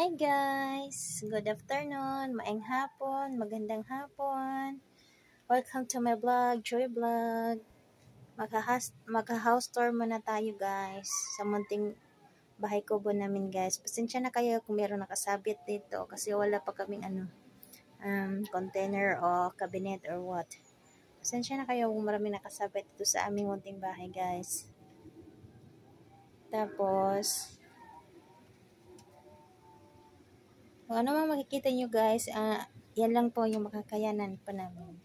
Hi guys! Good afternoon, maayong hapon, magandang hapon. Welcome to my vlog, Joy Vlog. Magha-house tour muna tayo guys sa munting bahay kubo namin guys. Pasensya na kayo kung meron nakasabit dito kasi wala pa kaming container o cabinet or what. Pasensya na kayo kung marami nakasabit dito sa aming munting bahay guys. Tapos, kung ano mang makikita nyo guys, yan lang po yung makakayanan pa namin.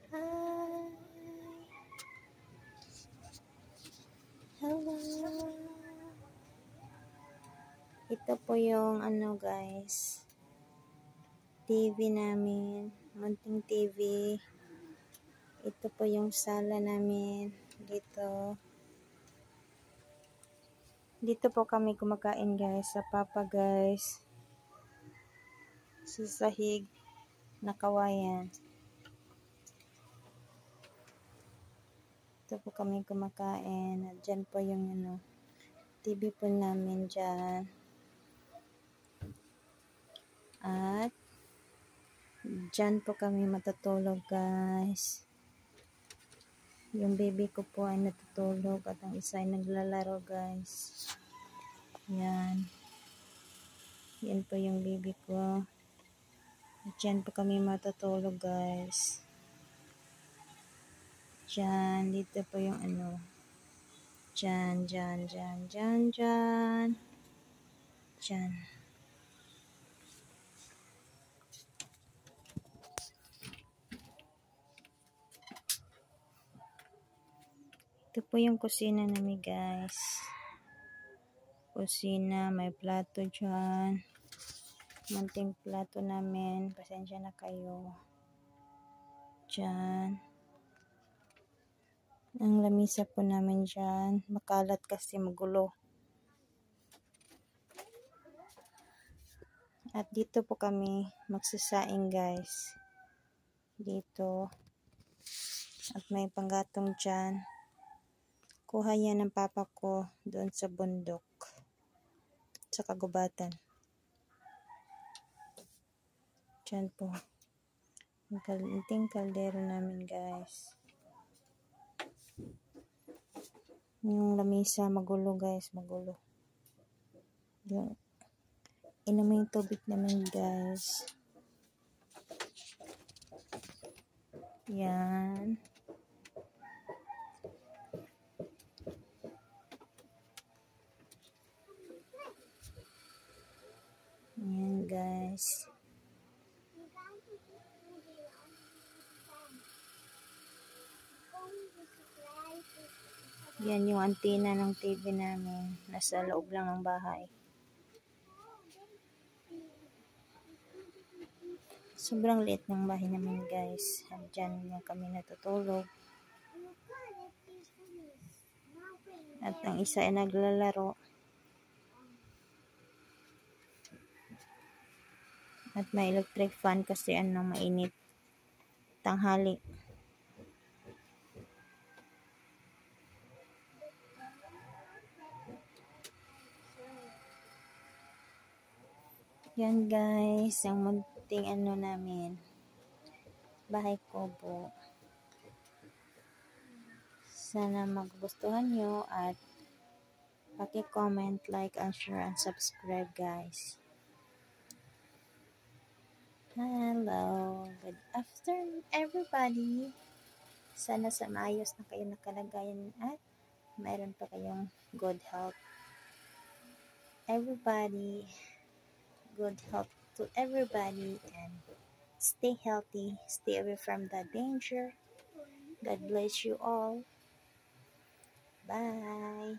Hi! Hello! Ito po yung guys, TV namin, munting TV. Ito po yung sala namin, dito. Dito po kami kumakain guys, sa papa guys. Sa sahig na kawayan. Ito po kami kumakain. At dyan po yung TV po namin dyan. At dyan po kami matutulog guys. Yung baby ko po ay natutulog at ang isa ay naglalaro guys. Yan. Yan po yung baby ko. At dyan po kami matutulog guys. Dyan. Dito po yung Dyan. Dyan. Ito po yung kusina namin guys. Kusina, may plato dyan. Munting plato namin. Pasensya na kayo. Dyan. Ang lamisa po namin dyan. Makalat kasi magulo. At dito po kami magsasaing guys. Dito. At may panggatong dyan. Kuha yan ng papa ko doon sa bundok. Sa kagubatan. Dyan po. Ang kalinting kaldero namin guys. Yung lamisa magulo guys. Magulo. Yung inaming tubig namin guys. Yan. Yan guys. Yan yung antena ng TV namin. Nasa loob lang ng bahay. Sobrang liit ng bahay namin guys. Diyan lang kami natutulog. At ang isa ay naglalaro. At may electric fan kasi mainit. Tanghali. Yan guys, ang munting namin. Bahay kubo. Sana magustuhan nyo at paki-comment, like, and share, and subscribe guys. Hello. Good afternoon everybody. Sana sa maayos na kayo nakalagayan at mayroon pa kayong good health. Everybody. Good health to everybody and stay healthy, stay away from the danger. God bless you all. Bye.